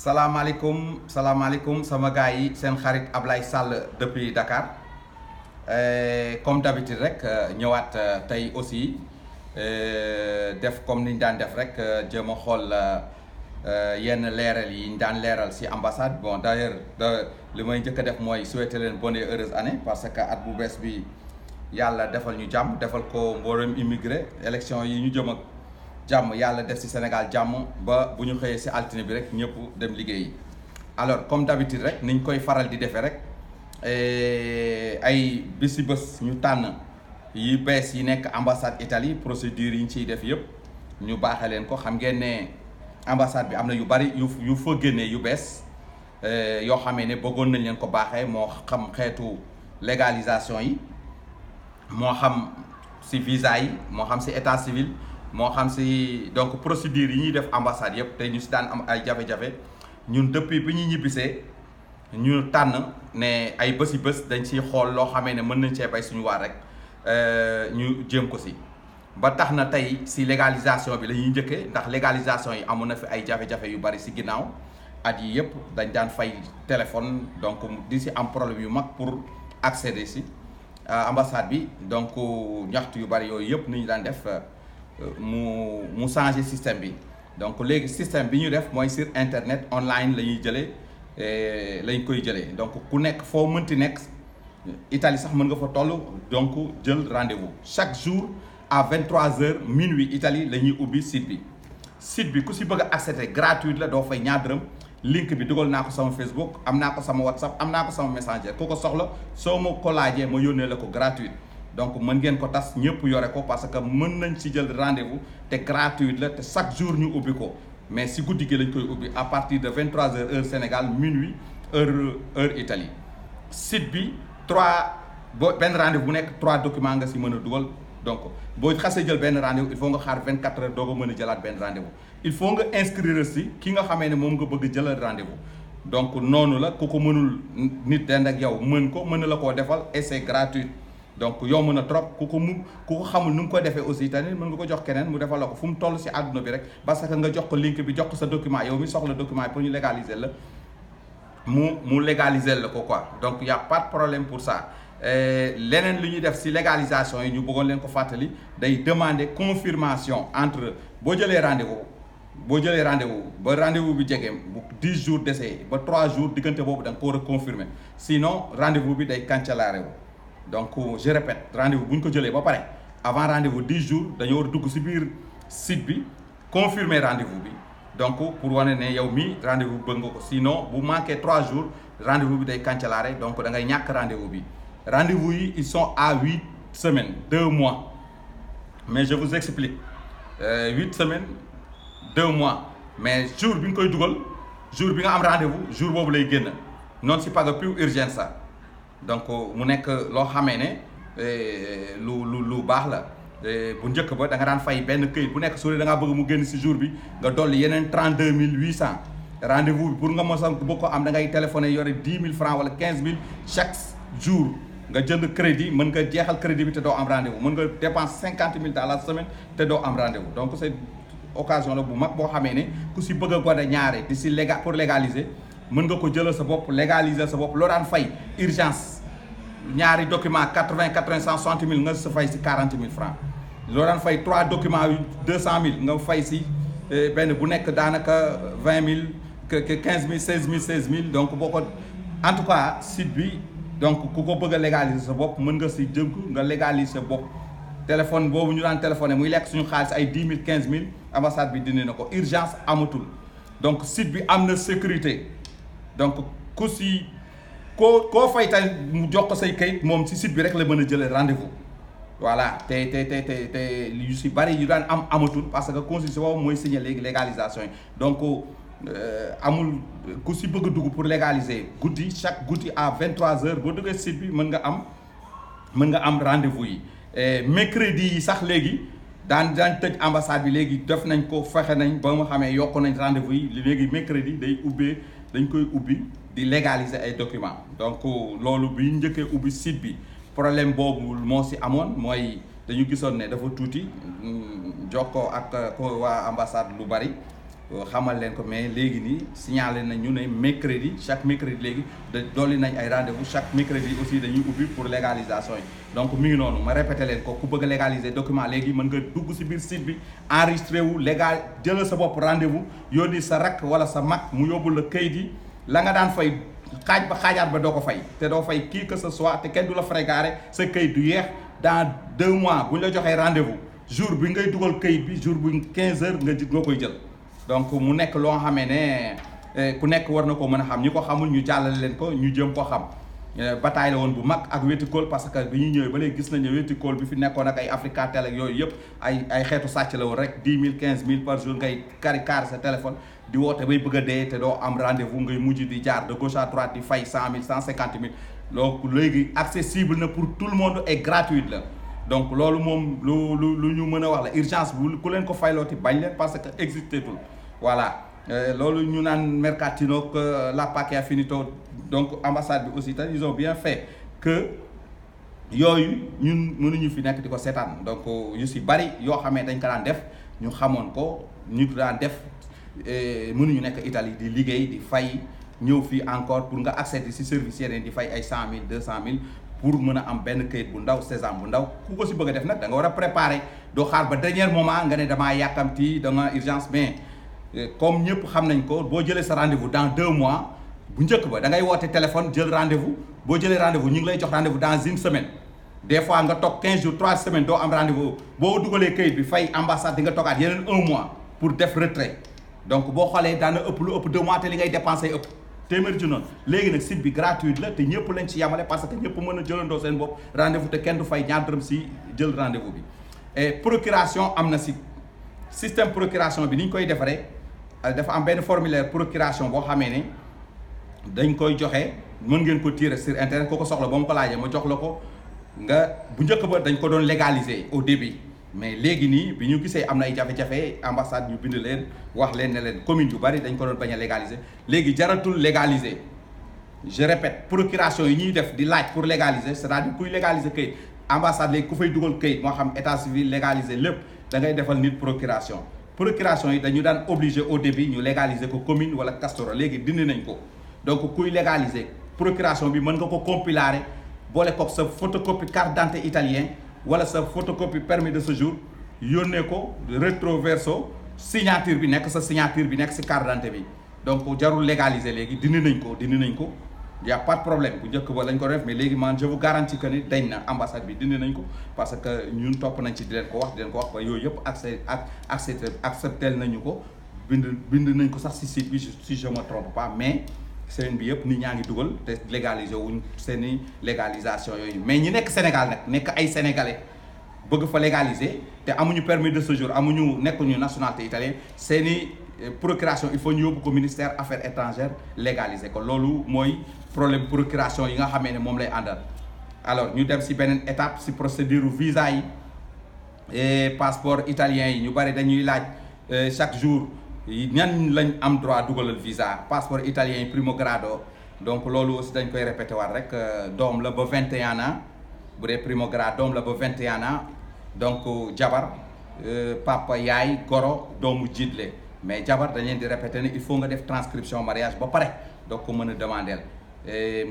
salaamaaleykum sama gars yi seen xarit Ablaye Sall depuis Dakar comme d'habitude rek ñëwaat tey aussi def comme ni ñu daan def rek jéem a xool yenn leeral yi ñu daan leeral ci ambassade. Bon d'ailleurs li may njëkk a def mooy souhaiter leen bonne et heureuse année parce que at bu bees bi yàlla defal ñu jàmm defal ko mboolem immigré élection yi ñu jëm ak jàmm yàlla def ci Sénégal jàmm ba bu ñu xëyee ci altine bi rek ñëpp dem liggéeyi. Alors comme d'habitude rek niñ koy faral di defee rek ay bisi bés ñu tànn yi bees yi nekk ambassade Italie procédure yi ñu ciy def yëpp ñu baaxee leen ko. Xam ngeen ne ambassade bi am na yu bari yu fa génnee yu bees yoo xamee ne bëggoon nañ leen ko baaxee, moo xam xeetu légalisation yi, moo xam ci visa yi, moo xam ci état civil, moo xam ci donc procédure yi ñuy def ambassade yëpp te ñu ci daan am ay jafe-jafe. Ñun depuis bi ñu ñibbisee ñu tànn ne ay bési bés dañ ciy xool loo xamee ne mën nañ cee bay suñu waar rek ñu jéem ko ci. Ba tax na tey ci légalisation bi la ñuy njëkkee, ndax légalisation yi amoon na fi ay jafe-jafe yu bari ci ginnaaw at yi yëpp dañ daan fay téléphone, donc di ci am problème yu mag pour accéder ci ambassade bi. Donc ñaxtu yu bari yooyu yëpp ni ñu daan def mu changer système bi. Donc léegi système bi ñu def mooy sur internet online la ñuy jëlee lañ koy jëlee. Donc ku nekk foo mënti nekk Italie sax mën nga fa toll, donc jël rendez-vous chaque jour à 23h minuit Italie la ñuy ubbi site bi. Site bi ku si bëgg a accéder gratuite la, doo fay ñaar dërëm. Link bi dugal naa ko sama Facebook, am naa ko sama WhatsApp, am naa ko sama Messenger. ku ko soxla soo ma ko laajee ma yónnee la ko gratuite. Donc mën ngeen ko tas ñëpp yore ko parce que mën nañ ci jël rendez-vous te gratuite la te chaque jour ñu ubbi ko, mais si guddi gi lañ koy ubbi à partir de 23h heure Sénégal, minuit heure Italie. Site bi benn rendez-vous bu nekk 3 documents nga si mën a dugal. Donc boo xasee jël benn rendez-vous il faut nga xaar 24 heures doo ko mën a jëlaat benn rendez-vous. Il faut nga inscrire si ki nga xamee ne moom nga bëgg jëlal rendez-vous. Donc noonu la ku ko mënul nit dend ak yow mën na la koo defal et c'est gratuit. Donc yomb na trop ku ko xamul nu mu ko defee aussi tamit mën nga ko jox keneen mu defal la ko fu mu toll ci àdduna bi rek, parce que nga jox ko link bi, jox ko sa document, yow mi soxla document yi pour ñu légaliser la mu légaliser la ko quoi. Donc y a pas de problème pour ça. Leneen lu ñuy def ci légalisation yi ñu bëggoon leen ko fàttali, day demander confirmation entre boo jëlee rendez-vous ba rendez-vous bi jege bu 10 jours d'essai ba 3 jours diggante boobu da nga ko war a confirmer, sinon rendez-vous bi day cancellare wu. Donc je répète, rendez-vous bu ñu ko jëlee ba pare avant rendez-vous 10 jours dañoo war a dugg ci biir site bi confirmer rendez-vous bi, donc pour wane ne yow mi rendez-vous bëgg nga ko. Sinon bu manqué 3 jours rendez-vous bi day cancellare, donc da ngay ñàkk rendez-vous bi. Rendez-vous yi ils sont à 8 semaines, 2 mois, mais je vous explique 8 semaines 2 mois, mais jour bi nga koy dugal, jour bi nga am rendez-vous, jour boobu lay génn, non si pas plus urgent ça. Donc mu nekk loo xamee ne lu baax la. Bu njëkk ba da nga daan fay benn këyit bu nekk su dee da ngaa bëgg mu génn ci jour bi nga dolli yeneen 32 800. Rendez-vous bi pour nga mos a boo ko am da ngay téléphoner yore 10 000 francs wala 15 000 chaque jour. Nga jënd crédit, mën nga jeexal crédit bi te doo am rendez-vous, mën nga dépenser 50 000 dans la semaine te doo am rendez-vous. Donc c'est occasion la bu mag boo xamee ne ku ci bëgg a gone ñaare di ci pour légaliser mën nga ko jëlal sa bopp, légaliser sa bopp. Loo daan fay urgence ñaari document 160 000 nga sa fay ci 40 000 francs. Loo daan fay 3 documents yu 200 000 nga fay ci benn bu nekk daanaka 20 000 15 000 16 000. Donc boo ko en tout cas site bi, donc ku ko bëgg a légaliser sa bopp mën nga ci jënk nga légaliser sa bopp. Téléphone boobu ñu daan téléphoné muy lekk suñu xaalis ay 10 000 15 000 ambassade bi dindi na ko, urgence amatul. Donc site bi am na sécurité. Donc ku si koo fay tey mu jox ko say kayit moom ci site bi rek la mën a jëlee rendez-vous. Voilà te yu si bari yu daan amatul parce que constitution boobu mooy signé léegi légalisation yi. Donc amul ku si bëgg a dugg pour légaliser guddi, chaque guddi à 23h boo duggee site bi mën nga am rendez-vous yi. Mercredi yi sax léegi daan tëj ambassade bi, léegi def nañ ko, fexe nañ ba nga xamee yokk nañ rendez-vous yi. Léegi mercredi dañ koy ubbi di légaliser ay documents. Donc loolu bi njëkkee ubbi site bi problème boobu moo ci amoon, mooy dañu gisoon ne dafa tuuti jokkoo ak ko waa ambassade lu bari. xamal leen ko mais léegi nii signalé nañ ñu ne mercredi chaque mercredi léegi dolli nañ ay rendez-vous chaque mercredi aussi dañuy ubbi pour légalisation yi donc mi ngi noonu ma répété leen ko ku bëgg a légaliser document léegi mën nga dugg si biir site bi enregistré wu légal jëlal sa bopp rendez-vous yónni sa rakk wala sa mag mu yóbbul la kayit yi la nga daan fay xaaj ba xaajaat ba doo ko fay te doo fay qui que ce soit te kenn du la frégarer sa kayit du yeex dans 2 mois bu ñu la joxee rendez-vous jour bi ngay dugal kayit bi jour bu 15 heures nga koy jël donc mu nekk loo xamee ne ku nekk war na ko mën a xam ñi ko xamul ñu jàllale leen ko ñu jëm ko xam bataille la woon bu mag ak Weticool parce que bi ñu ñëwee ba léegi gis nañu Weticool bi fi nekkoon ak ay Africatel ak yooyu yëpp ay xeetu sàcc la woon rek 10 000 15 000 par jour ngay carré sa téléphone di woote bay bëgg a dee te doo am rendez-vous ngay mujj di jaar de gauche à droite di fay 100 000 150 000 donc léegi accessible na pour tout le monde et gratuite la donc loolu moom lu ñu mën a wax la urgence bu ku leen ko faylooti bañ leen parce que existé tul voilà loolu ñu naan mercatino que la pacchia finito donc ambassade bi aussi ils ont bien fait que yooyu ñun mënuñu fi nekk di ko seetaan donc yu si bari yoo xamee dañ ko daan def ñu xamoon ko ñu ko daan def mënuñu nekk Italie di liggéey di fay ñëw fii encore pour nga accéder si service yeneen di fay ay 100 000 200 000 pour mën a am benn kayit bu ndaw sésame bu ndaw ku ko si bëgg a def nag da nga war a préparer doo xaar ba dernier moment nga ne damaa yàkkamti da nga urgence mais comme ñëpp xam nañ ko boo jëlee sa rendez-vous dans 2 mois bu njëkk ba da ngay woote téléphone jël rendez-vous boo jëlee rendez-vous ñu ngi lay jox rendez-vous dans 1 semaine des fois nga toog 15 jours 3 semaines doo am rendez-vous boo dugalee kayit bi fay ambassade di nga toogaat yeneen 1 mois pour def retrait donc boo xoolee daana ëpp lu ëpp 2 mois te li ngay dépensé ëpp téeméer ci noonu léegi nag site bi gratuite la te ñëpp lañ ci yamale parce que ñëpp mën a jëlandoo seen bopp rendez-vous te kenn du fay ñaar dërëm si jël rendez-vous bi et procuration am na si système procuration bi ni ñu koy defaree dafa am benn formulaire procuration boo xamee ne dañ koy joxe mën ngeen ko tirer sur internet ko soxla ba mu ko laajee ma jox la ko nga bu njëkk ba dañ ko doon légaliser au début mais léegi nii bi ñu gisee am na ay jafe-jafe ambassade ñu bind leen wax leen ne leen commune yu bari dañ ko doon bañ a légaliser léegi jaratul légaliser je répète procuration yi ñuy def di laaj pour légaliser c'est-à-dire kuy légaliser këyit ambassade léegi ku fay dugal këyit moo xam état civil légaliser lépp da ngay defal nit procuration yi dañu daan obligé au début ñu légaliser ko commune wala Castoro léegi dindi nañ ko donc kuy légaliser procuration bi mën nga ko compiler boole ko sa photocopie carte d'identité italien wala sa photocopie permis de séjour yónnee ko rétro verso signature bi nekk sa signature bi nekk si carte d'identité bi donc jarul légaliser léegi dindi nañ ko y a pas de problème bu njëkk ba lañ ko def mais léegi man je vous garantis que ni dañ na ambassade bi dindi nañ ko parce que ñun topp nañ ci di leen ko wax ba yooyu yëpp accepté nañu ko bind nañ ko sax si site bi si je me trompe pas mais seen bi yëpp nit ñaa ngi dugal te légaliser wuñ seeni légalisation yooyu mais ñi nekk Sénégal nag nekk ay sénégalais bëgg fa légaliser te amuñu permis de séjour nekkuñu nationalité italienne seeni procuration il faut ñu yóbbu ko ministère affaires étrangères légaliser ko loolu mooy problème procuration yi nga xamee ne moom lay àndal. alors ñu dem si beneen étape si procédure visa yi et passeport italien yi ñu bari dañuy laaj chaque jour ñan lañ am droit dugalal visa passeport italien yi primo grado donc loolu aussi dañ koy répété waat rek doom la ba 21 ans bu dee primo grado doom la ba 21 ans donc jabar papa yaay goro doomu jiitle mais jabar dañ leen di répété ne il faut nga def transcription mariage ba pare donc ko mën a demandeel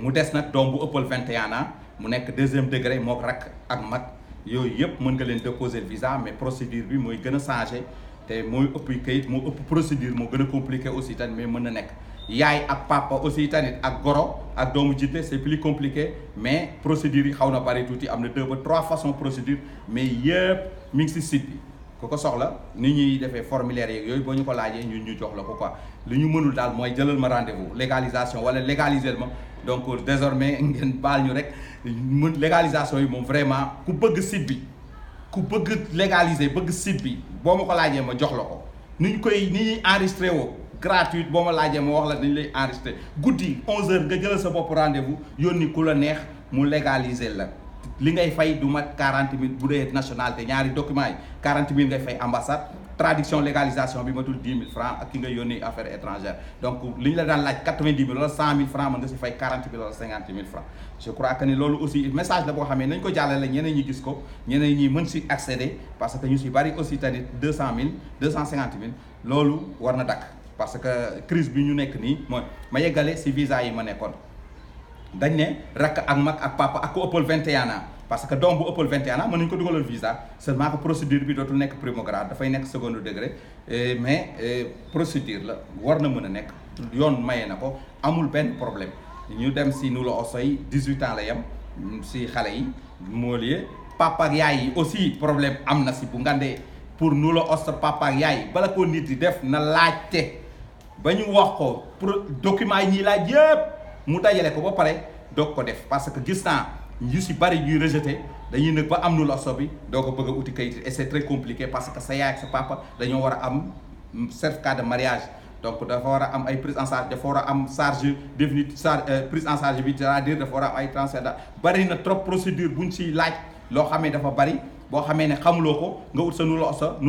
mu des nag doom bu ëppal 21 ans mu nekk 2e degré mook rak ak mag yooyu yëpp mën nga leen déposer visa mais procédure bi mooy gën a changé te mooy ëpp kayit moo ëpp procédure moo gën a compliqué aussi tamit mais mën na nekk yaay ak papa aussi tamit ak goro ak doomu jiitle c'est plus compliqué mais procédure yi xaw na bari tuuti am na 2 ba 3 façons procédure mais yëpp mi ngi si site bi ku ko soxla ni ñuy defee formulaire yeeg yooyu boo ñu ko laajee ñun ñu jox la ko quoi li ñu mënul daal mooy jëlal ma rendez-vous légalisation wala légaliser ma donc désormais ngeen baal ñu rek légalisation yi moom vraiment ku bëgg site bi ku bëgg légaliser bëgg site bi boo ma ko laajee ma jox la ko ni ñuy enregistré woo gratuite boo ma laajee ma wax la dañu lay enregistré guddi 11h nga jëlal sa bopp rendez-vous yónni ku la neex mu légaliser la li ngay fay du mat 40 000 bu dee nationalité ñaari documents yi 40 000 ngay fay ambassade traduction légalisation bi matul 10 000 francs ak ki nga yónnee affaires étrangères donc li ñu la daan laaj 90 000 wala 100 000 francs mën nga si fay 40 000 wala 50 000 francs je crois que ni loolu aussi message la boo xamee nañ ko jàllale ñeneen ñi gis ko ñeneen ñi mën si accéder parce que ñu si bari aussi tamit 200 000 250 000 loolu war na dakk parce que crise bi ñu nekk nii mooy ma yeggale si visa yi ma nekkoon dañ ne rakk ak mag ak papa ak ko ëppal 21 ans parce que doom bu ëppal 21 ans mën nañu ko dugalal visa seulement que procédure bi dootul nekk primo grade dafay nekk second degré mais procédure la war na mën a nekk yoon maye na ko amul benn problème ñu dem si nu la oso yi 18 ans la yem si xale yi moo lieu papa ak yaay yi aussi problème am na si bu ngandee pour nu la oso papa ak yaay bala ko nit di def na laajte ba ñu wax ko pour document yi ñuy laaj yëpp mu dajale ko ba pare doog ko def parce que gis naa yu si bari ñuy rejeté dañuy nëg ba am nu la bi doo ko bëgg a uti kayit et c'est très compliqué parce que sa yaay ak sa papa dañoo war a am certificat de mariage donc dafa war a am ay prise en charge dafa war a am charge définitive prise en charge bi c'est-à-dire dafa war a am ay transfert da bari na trop procédure buñ siy laaj loo xamee dafa bari boo xamee ne xamuloo ko nga ut sa nu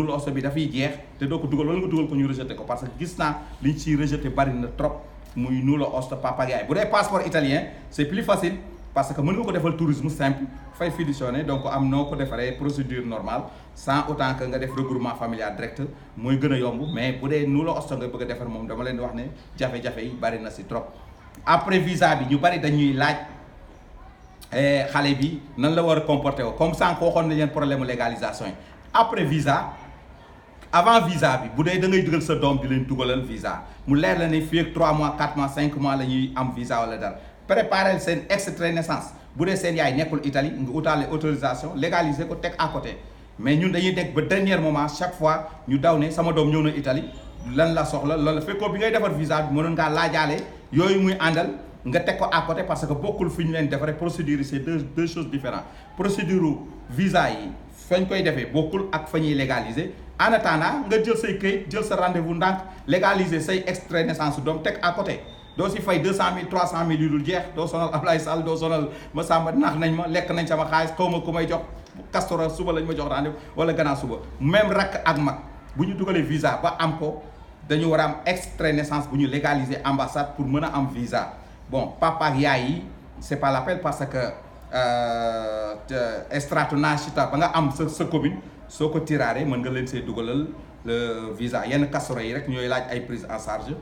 la oso bi dafay jeex te doo ko dugal wala nga dugal ko ñu rejeté ko parce que gis naa liñ ciy rejeté bari na trop muy nu la osto papa ak yaay bu dee passeport italien c'est plus facile parce que mën nga ko defal tourisme simple fay fiduciaire donc am noo ko defaree procédure normale sans autant que nga def regroupement familial direct mooy gën a yomb mais bu dee nu la osto nga bëgg a defar moom dama leen di wax ne jafe-jafe yi bari na si trop après visa bi ñu bari dañuy laaj xale bi nan la war a comporter woo comme sànq waxoon nañ leen problème légalisation yi après visa avant visa bi bu dee da ngay dugal sa doom di leen dugalal visa mu leer la ne fii ak 3 mois 4 mois 5 mois la ñuy am visa wala dara préparer seen extrait naissance bu dee seen yaay nekkul Italie nga utaale autorisation légaliser ko teg à côté mais ñun dañuy teg ba dernier moment chaque fois ñu daw ne sama doom ñëw na Italie lan la soxla loolu la fekkoo bi ngay defar visa bi mënoon ngaa laajaale yooyu muy àndal nga teg ko à côté parce que bokkul fi ñu leen defaree procédure yi c'est deux choses différentes procédure visa yi fañ koy defee bokkul ak fa ñuy légaliser en attendant nga jël say këyit jël sa rendez-vous ndànk légaliser say extrait naissance doom teg à côté doo si fay 200 000 300 000 yu dul jeex doo sonal Ablaye Sall doo sonal ma Samba nax nañ ma lekk nañ sama xaalis xaw ma ku may jox castora suba lañ ma jox rendez-vous wala gannaaw suba même rakk ak mag bu ñu dugalee visa ba am ko dañu war a am extrait naissance bu ñu légaliser ambassade pour mën a am visa bon papa ak yaay yi c'est pas l'appel parce que strato nascita ba nga am sa commune soo ko tiraaree mën nga leen see dugalal le visa yenn castora yi rek ñooy laaj ay prise en charge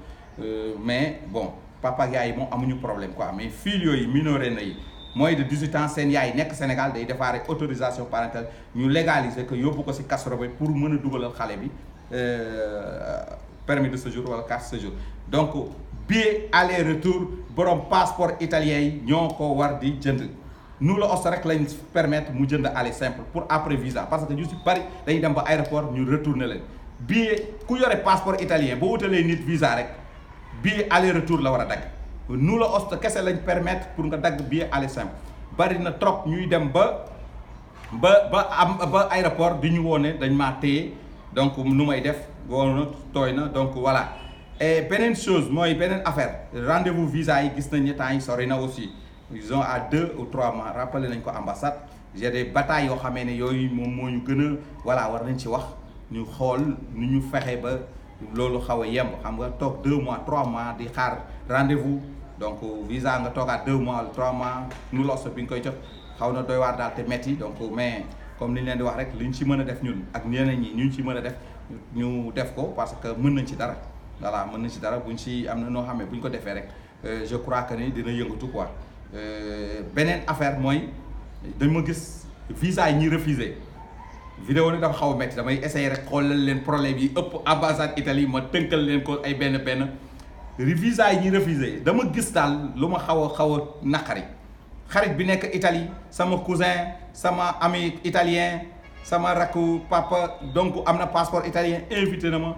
mais bon papa ak yaay yi moom amuñu problème quoi mais fii yooyu minoré na yi moins de 18 ans seen yaay nekk Sénégal day defaare autorisation parentale ñu légaliser que yóbbu ko si castora bi pour mën a dugalal xale bi permis de séjour wala carte séjour donc billet aller retour borom passeport italien yi ñoo ko war di jënd nu la osto rek lañ permettre mu jënd aller simple pour après visa parce que ñu si bari dañuy dem ba aéroport ñu retourner leen billet ku yore passeport italien boo wutalee nit visa rek billet aller retour la war a dagg nu la osto kese lañ permettre pour nga dagg billet aller simple bari na trop ñuy dem ba aéroport di ñu woone dañ maa téye donc nu may def woona tooy na donc voilà et beneen chose mooy beneen affaire rendez-vous visa yi gis nañ ne temps yi sori na aussi ils ont à 2 ou 3 mois rappelé nañ ko ambassade j'ai des batailles yoo xamee ne yooyu moom moo ñu gën a voilà war nañ ci wax ñu xool nu ñu fexe ba loolu xaw a yemb xam nga toog 2 mois 3 mois di xaar rendez-vous donc visa nga toogaat 2 mois wala 3 mois nu loso bi nga koy jot xaw na doy waar daal te metti donc mais comme ni ñu leen di wax rek li ñu ci mën a def ñun ak ñeneen ñi ñu ci mën a def ñu def ko parce que mën nañ ci dara voilà mën nañ ci dara buñ ci am na noo xam ne bu ñu ko defee rek je crois que ni dina yëngatu quoi beneen affaire mooy dañ ma gis visa yi ñuy refusé vidéo ni dafa xaw a métti damay essayer rek xoolal leen problème yi ëpp ambassade Italie ma tënkal leen ko ay benn visa yi ñuy refusé dama gis daal lu ma xaw a naqari xarit bi nekk Italie sama cousin sama ami italien sama rakku papa donc am na passeport italien invité na ma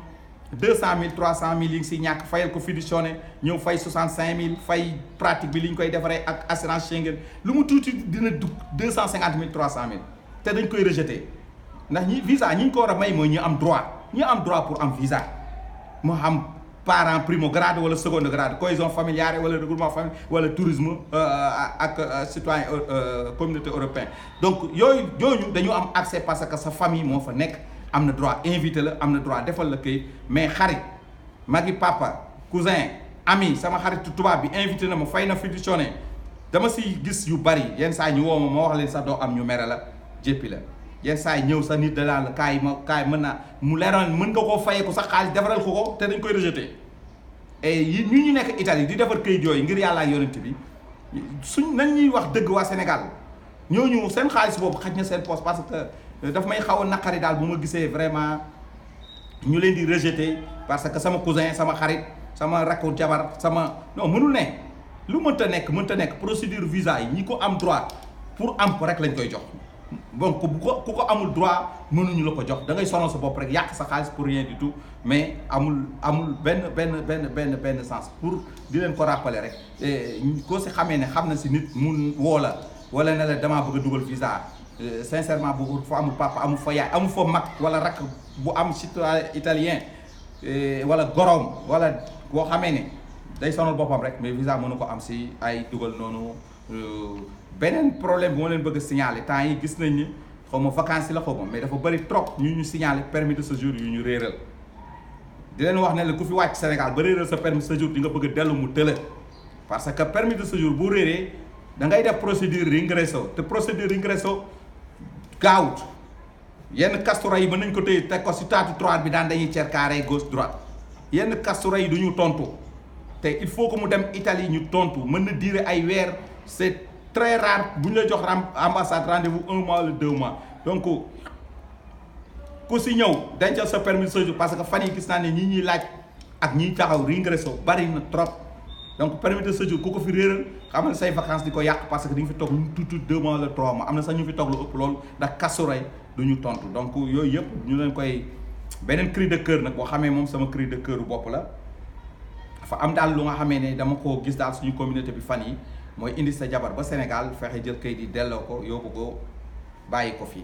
200 000 300 000 yi ngi si ñàkk fayal ko fiduciaire ñëw fay 65 000 fay pratique bi li ñu koy defaree ak assurance Schengen lu mu tuuti dina dugg 250 000 300 000 te dañ koy rejeté ndax ñi visa ñi ñu ko war a may mooy ñu am droit pour am visa moo xam parent primo grade wala seconde grade cohésion familiale wala regroupement familial wala tourisme ak citoyen communauté européen donc yooyu dañu am accès parce que sa famille moo fa nekk am na droit invité la am na droit defal la këyit mais xarit magi papa cousin ami sama xaritu tubaab bi invité na ma fay na fiduciaire dama si gis yu bari yenn saa ñu woo ma wax leen sax doo am ñu mere la jéppi la yenn saa ñëw sa nit da daan la kaay mën naa mu leeral mën nga koo fayee ko sax xaalis defaral ko te dañ koy rejeté et yi ñu nekk Italie di defar këyit yooyu ngir yàlla ak yonent bi suñ nañ ñuy wax dëgg waa Sénégal ñooñu seen xaalis boobu xaj na seen poste parce que daf may xaw a naqari daal bu ma gisee vraiment ñu leen di rejeté parce que sama cousin sama xarit sama rakku jabar sama non mënul ne lu mënta nekk procédure visa yi ñi ko am droit pour am ko rek lañ koy jox donc ku ko amul droit mënuñu la ko jox da ngay sonal sa bopp rek yàq sa xaalis pour rien du tout mais amul benn sens pour di leen ko rappeler rek koo si xamee ne xam na si nit mun woo la wala ne la damaa bëgg a dugal visa sincèrement bu fa amul papa amul fa yaay amul fa mag wala rakk bu am citoyen italien wala gorom wala boo xamee ne day sonal boppam rek mais visa mënu ko am si ay dugal noonu beneen problème bi ma leen bëgg a signaler temps yi gis nañ ni xaw ma vacances la xaw ma mais dafa bëri trop ñu signaler permis de séjour yu ñu réeral di leen wax ne la ku fi wàcc Sénégal ba réeral sa permis de séjour di nga bëgg a dellu mu tëla parce que permis de séjour bu réeree da ngay def procédure d'ingresso te procédure d'ingresso gaawut yenn castora yi mën nañ ko téye teg ko si taatu droite bi daan dañuy cercaare gauche droite yenn castora yi du ñu tontu te il faut que mu dem Italie ñu tontu mën na durer ay weer c'est très rare bu ñu la jox ambassade rendez-vous 1 mois ou 2 mois donc ku si ñëw dencal sa permis de séjour parce que fan yi gis naa ne ñi ñuy laaj ak ñiy taxaw réingresso bari na trop donc permis de séjour ku ko fi réeral xamal say vacances di ko yàq parce que di nga fi toog lu tuuti 2 mois wala 3 mois am na sax ñu fi toog lu ëpp loolu ndax kasuray du ñu tontu donc yooyu yëpp ñu leen koy beneen cri de cœur nag boo xamee moom sama cri de cœur bopp la dafa am daal lu nga xamee ne dama ko gis daal suñu communauté bi fan yi mooy indi sa jabar ba Sénégal fexe jël kayit yi delloo ko yóbbu ko bàyyi ko fii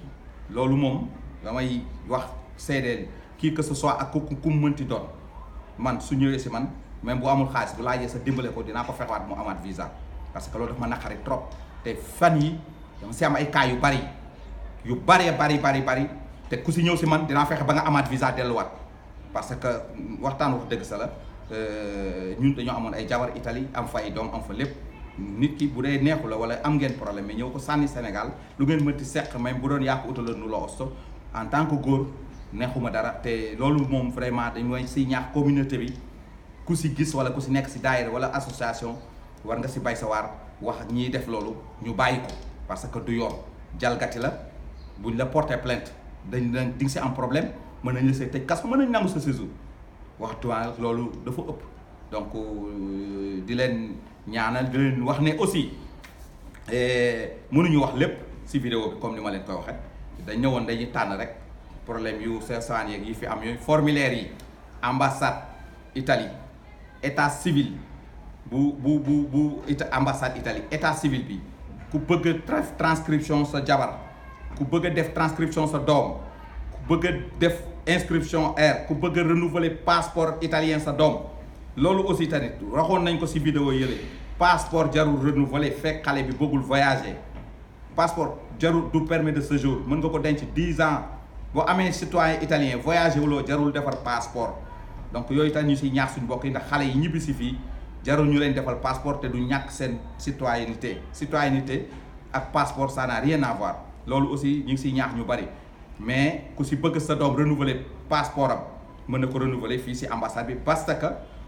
loolu moom damay wax seedeel kii que ce soit ak ku mu mënti doon man su ñëwee si man même bu amul xaalis bu laajee sa dimbale ko dinaa ko fexewaat mu amaat visa parce que loolu dafa ma naqari trop te fan yi dama si am ay cas yu bari te ku si ñëw si man dinaa fexe ba nga amaat visa delluwaat parce que waxtaan wax dëgg sa la ñun dañoo amoon ay jabar Italie am fa ay doom am fa lépp nit ki bu dee neexu la wala am ngeen problème mais ñëw ko sànni Sénégal lu ngeen mënti seq même bu doon yàqu utaloon nu la osto en tant que góor neexuma dara te loolu moom vraiment dañ mooy si ñaax communauté bi ku si gis wala ku si nekk si daayira wala association war nga si bay sa waar wax ak ñiy def loolu ñu bàyyi ko parce que du yoon jalgati la buñ la porter plainte dañ di nga si am problème mën nañ la see tëj kas mën nañ nangu sa séjour waxtuwaa loolu dafa ëpp donc di leen ñaanal di leen wax ne aussi mënuñu wax lépp si vidéo bi comme ni ma leen koy waxee dañ ñëwoon dañuy tànn rek problème yu saan yeeg yi fi am yooyu formulaire yi ambassade Italie état civil bu ambassade Italie état civil bi ku bëgg a transcription sa jabar ku bëgg a def transcription sa doom ku bëgg a def inscription air ku bëgg a renouveler passeport italien sa doom loolu aussi tamit waxoon nañ ko ci vidéo yële passeport jarul renouveler fekk xale bi bëggul voyager passeport jarul du permis de séjour mën nga ko denc 10 ans boo amee citoyen italien voyager wuloo jarul defar passeport donc yooyu tax ñu ci ñaax suñu mbokk yi ndax xale yi ñibbi si fii jarul ñu leen defal passeport te du ñàkk seen citoyenneté ak passeport ça n'a rien à voir loolu aussi ñu ngi ciy ñaax ñu bari mais ku ci bëgg sa doom renouveler passeport am mën na ko renouveler fii ci ambassade bi parce que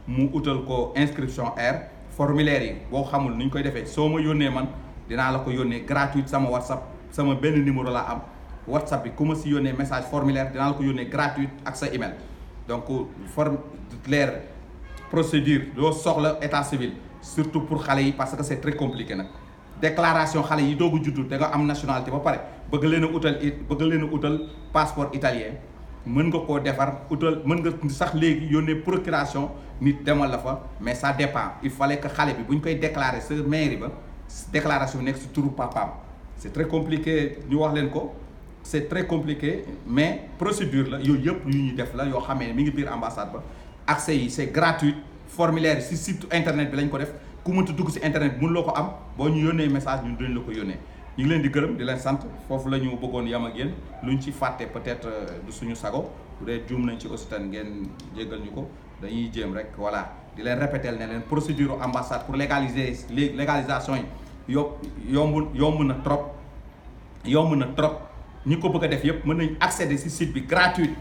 mu utal ko inscription air formulaire yi boo xamul ni ñu koy defee soo ma yónnee man dinaa la ko yónnee gratuite sama WhatsApp sama benn numéro laa am WhatsApp bi ku ma ci yónnee message formulaire dinaa la ko yónnee gratuite ak sa email donc formulaire procédure loo soxla état civil surtout pour xale yi parce que c'est très compliqué nag déclaration xale yi doogu juddu te nga am nationalité ba pare bëgg leen a utal passeport italien mën nga koo defar utal mën nga sax léegi yónnee procuration nit demal la fa mais ça dépend il fallait que xale bi bu ñu koy déclarer sa mairie ba déclaration bi nekk si turu papaam c'est très compliqué ñu wax leen ko c'est très compliqué mais procédure la yooyu yëpp yu ñuy def la yoo xamee ne mi ngi biir ambassade ba accès yi c'est gratuit formulaire si site internet bi lañ ko def ku mënta dugg si internet bi mënuloo ko am boo ñu yónnee message ñun dañ la ko yónnee ñu ngi leen di gërëm di leen sant foofu la ñu bëggoon yam ak yéen luñ ci fàtte peut-être du suñu sago bu dee juum nañ ci aussi tan ngeen jéggal ñu ko dañuy jéem rek voilà di leen répéter ne leen procédure ambassade pour légalisation yi yomb na trop ñi ko bëgg a def yëpp mën nañ accéder si site bi gratuit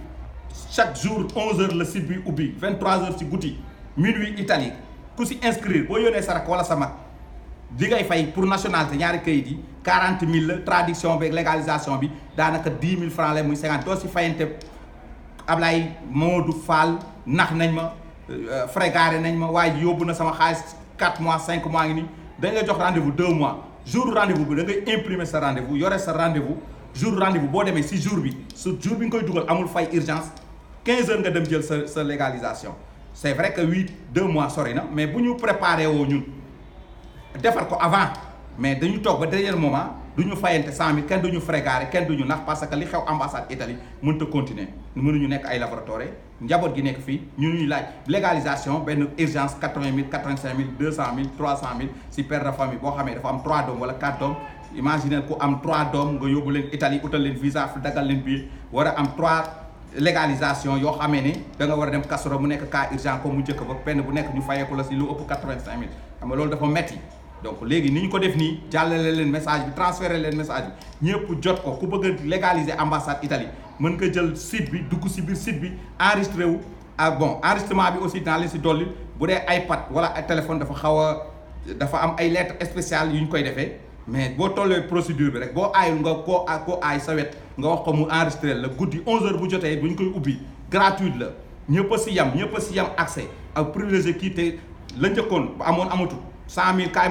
chaque jour 11h le site bi ubbi 23h ci guddi minuit Italie ku si inscrire boo yónnee sa rak wala sa mag di ngay fay pour nationalité ñaari kayit yi 40 000 la traduction bi légalisation bi daanaka 10 000 francs la muy 50 doo si fayante Ablaye Modou Fall nax nañ ma frégaré nañ ma waaye yóbbu na sama xaalis 4 mois 5 mois ngi nii dañ la jox rendez-vous 2 mois jour rendez-vous bi da ngay imprimer sa rendez-vous yore sa rendez-vous jour rendez-vous boo demee si jour bi jour bi nga koy dugal amul fay urgence 15h nga dem jël sa légalisation c'est vrai que 2 mois sori na mais bu ñu préparé woo ñun defar ko avant mais dañu toog ba dernier moment du ñu fayante 100 000 kenn du ñu frégaré kenn du ñu nax parce que li xew ambassade Italie mënut a continuer mënuñu nekk ay laboratoire njaboot gi nekk fii ñu ñuy laaj légalisation benn urgence 80 000 85 000 200 000 300 000 si père de famille boo xamee dafa am 3 doom wala 4 doom imaginer ku am 3 doom nga yóbbu leen Italie utal leen visa fi dagal leen biir war a am 3 légalisation yoo xamee ne da nga war a dem kasoro mu nekk cas urgent comme mu njëkk ba benn bu nekk ñu fayeeku la si lu ëpp 85 000 xam nga loolu dafa metti donc léegi ni ñu ko def nii jàllale leen message bi transféré leen message bi ñëpp jot ko ku bëgg a légaliser ambassade Italie mën nga jël site bi dugg si biir site bi enregistré wu bon enregistrement bi aussi dinaa leen si dolli bu dee iPad wala ay téléphone dafa am ay lettres spéciales yu ñu koy defee mais boo tollee procédure bi rek boo aayul nga koo aay sa wet nga wax ko mu enregistré la guddi 11h bu jotee bu ñu koy ubbi gratuite la ñëpp a si yam accès ak privilégié kii te la njëkkoon ba amatul 100 000 kaay